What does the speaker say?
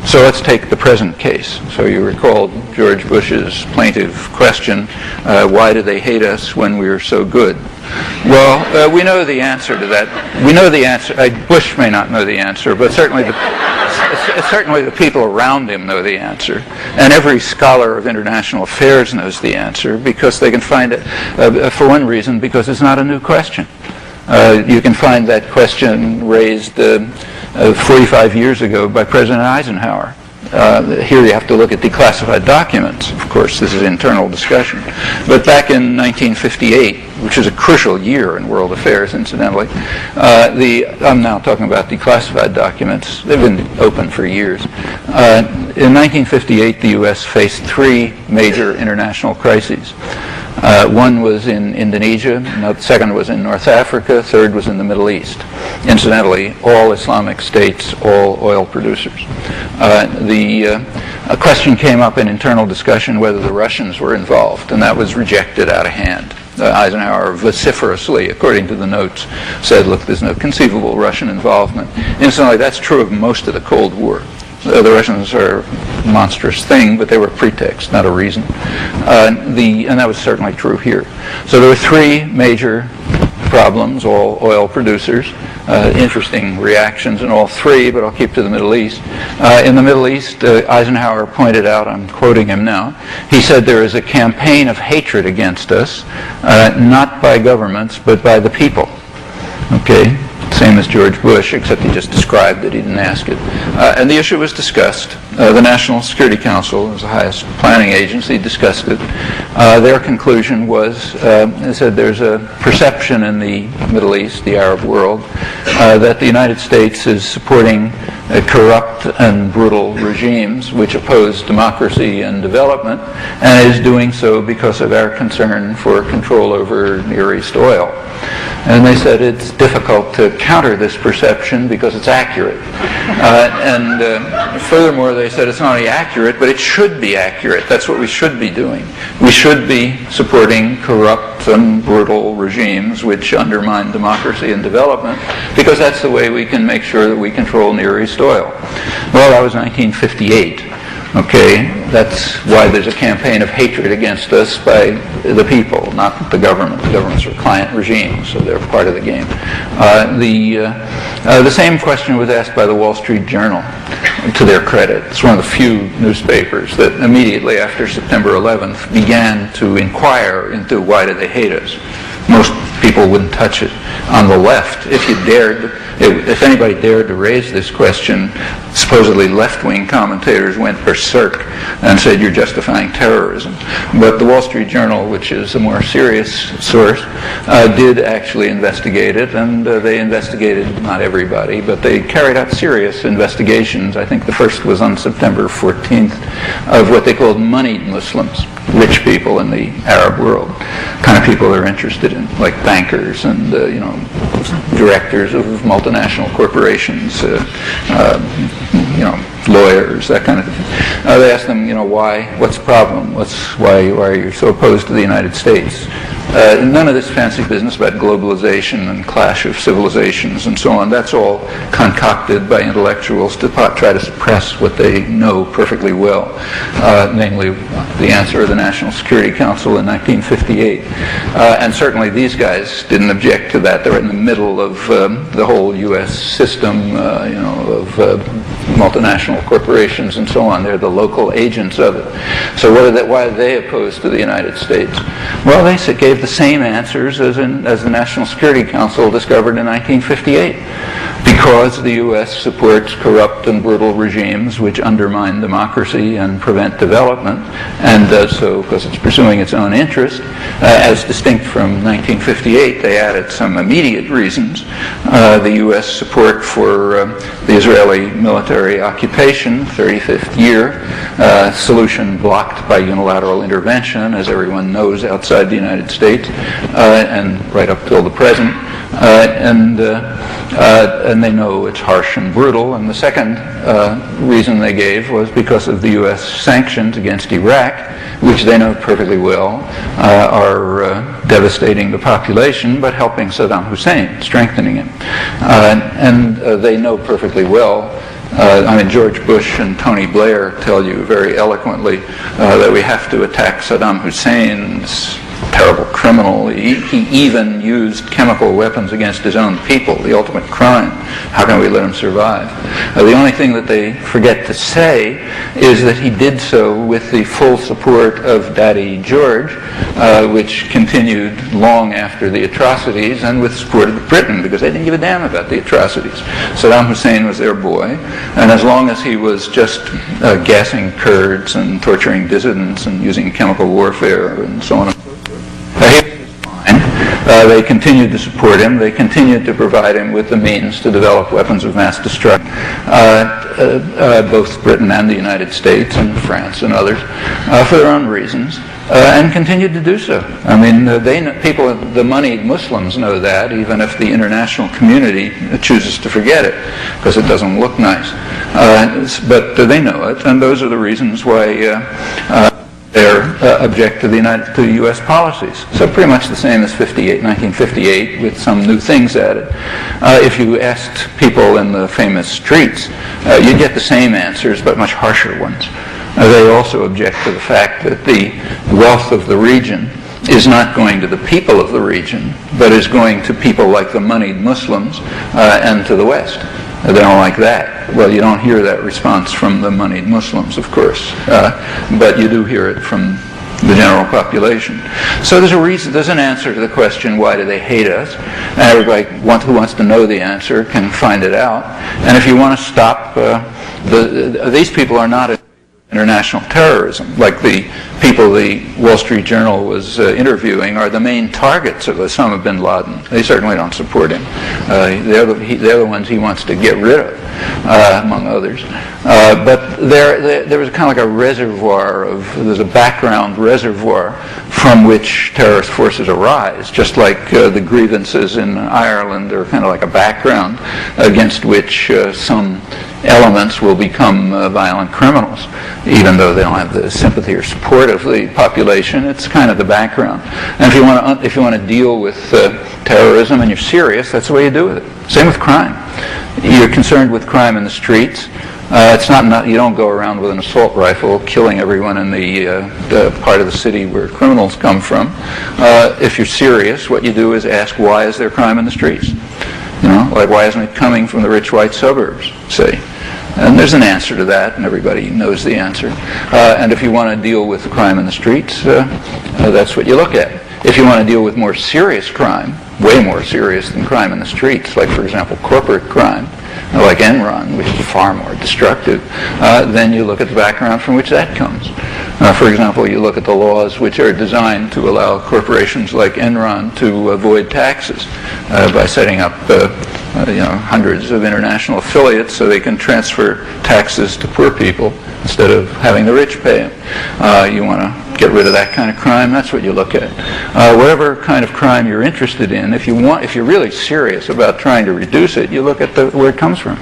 So let's take the present case. So you recall George Bush's plaintive question, why do they hate us when we are so good? Well, we know the answer to that. We know the answer. Bush may not know the answer, but certainly the people around him know the answer. And every scholar of international affairs knows the answer because they can find it, for one reason, because it's not a new question. You can find that question raised 45 years ago by President Eisenhower. Here you have to look at declassified documents. Of course, this is internal discussion. But back in 1958, which is a crucial year in world affairs, incidentally, I'm now talking about declassified documents. They've been open for years. In 1958, the U.S. faced three major international crises. One was in Indonesia, the second was in North Africa, third was in the Middle East. Incidentally, all Islamic states, all oil producers. A question came up in internal discussion whether the Russians were involved, and that was rejected out of hand. Eisenhower vociferously, according to the notes, said, look, there's no conceivable Russian involvement. Incidentally, that's true of most of the Cold War. The Russians are a monstrous thing, but they were a pretext, not a reason. And that was certainly true here. So there were three major problems, all oil producers. Interesting reactions in all three, but I'll keep to the Middle East. In the Middle East, Eisenhower pointed out, I'm quoting him now, he said there is a campaign of hatred against us, not by governments, but by the people. Okay? Same as George Bush, except he just described it, he didn't ask it. And the issue was discussed. The National Security Council, as the highest planning agency, discussed it. Their conclusion was, they said there's a perception in the Middle East, the Arab world, that the United States is supporting corrupt and brutal regimes which oppose democracy and development, and is doing so because of our concern for control over Near East oil. And they said it's difficult to counter this perception because it's accurate. Furthermore, they said it's not only accurate, but it should be accurate. That's what we should be doing. We should be supporting corrupt and brutal regimes which undermine democracy and development, because that's the way we can make sure that we control Near East oil. Well, that was 1958. Okay, that's why there's a campaign of hatred against us by the people, not the government. The governments are client regimes, so they're part of the game. The same question was asked by the Wall Street Journal, to their credit. It's one of the few newspapers that immediately after September 11th began to inquire into why do they hate us. Most people wouldn't touch it. On the left, if anybody dared to raise this question, supposedly left-wing commentators went berserk and said you're justifying terrorism. But the Wall Street Journal, which is a more serious source, did actually investigate it, and they investigated not everybody, but they carried out serious investigations. I think the first was on September 14th of what they called moneyed Muslims, rich people in the Arab world, kind of people they're interested in, like bankers and directors of multinational corporations, lawyers, that kind of thing. They asked them, what's the problem? Why are you so opposed to the United States? None of this fancy business about globalization and clash of civilizations and so on. That's all concocted by intellectuals to try to suppress what they know perfectly well, namely the answer of the National Security Council in 1958. And certainly these guys didn't object to that. They're in the middle of the whole U.S. system, of multinational corporations and so on. They're the local agents of it. So why are they opposed to the United States? Well, they gave the same answers as the National Security Council discovered in 1958. Because the U.S. supports corrupt and brutal regimes which undermine democracy and prevent development, and does so because it's pursuing its own interest, as distinct from 1958, they added some immediate reasons. The U.S. support for the Israeli military occupation, 35th year, solution blocked by unilateral intervention, as everyone knows, outside the United States, and right up till the present. And they know it's harsh and brutal. And the second reason they gave was because of the U.S. sanctions against Iraq, which they know perfectly well are devastating the population, but helping Saddam Hussein, strengthening him. And they know perfectly well George Bush and Tony Blair tell you very eloquently that we have to attack Saddam Hussein's terrible criminal. He even used chemical weapons against his own people, the ultimate crime. How can we let him survive? The only thing that they forget to say is that he did so with the full support of Daddy George, which continued long after the atrocities, and with support of Britain, because they didn't give a damn about the atrocities. Saddam Hussein was their boy, and as long as he was just gassing Kurds and torturing dissidents and using chemical warfare and so on and so forth, he was fine. They continued to support him. They continued to provide him with the means to develop weapons of mass destruction, both Britain and the United States and France and others, for their own reasons, and continued to do so. The moneyed Muslims know that, even if the international community chooses to forget it, because it doesn't look nice. But they know it, and those are the reasons why they're object to the U.S. policies. So pretty much the same as 1958, with some new things added. If you asked people in the famous streets, you'd get the same answers, but much harsher ones. They also object to the fact that the wealth of the region is not going to the people of the region, but is going to people like the moneyed Muslims and to the West. They don't like that. Well, you don't hear that response from the moneyed Muslims, of course, but you do hear it from the general population. So there's an answer to the question, why do they hate us? And everybody who wants to know the answer can find it out. And if you want to stop, these people are not international terrorism, like the people the Wall Street Journal was interviewing are the main targets of Osama bin Laden. They certainly don't support him. They're the ones he wants to get rid of, among others. But there was kind of like a reservoir there's a background reservoir from which terrorist forces arise, just like the grievances in Ireland are kind of like a background against which some elements will become violent criminals, even though they don't have the sympathy or support of the population. It's kind of the background. And if you want to deal with terrorism and you're serious, that's the way you do with it. Same with crime. You're concerned with crime in the streets. You don't go around with an assault rifle killing everyone in the part of the city where criminals come from. If you're serious, what you do is ask, why is there crime in the streets? Like, why isn't it coming from the rich white suburbs, say? And there's an answer to that, and everybody knows the answer. And if you want to deal with crime in the streets, that's what you look at. If you want to deal with more serious crime, way more serious than crime in the streets, like, for example, corporate crime, like Enron, which is far more destructive, then you look at the background from which that comes. For example, you look at the laws which are designed to allow corporations like Enron to avoid taxes by setting up hundreds of international affiliates so they can transfer taxes to poor people instead of having the rich pay them. You want to get rid of that kind of crime, that's what you look at. Whatever kind of crime you're interested in, if you're really serious about trying to reduce it, you look at where it comes from.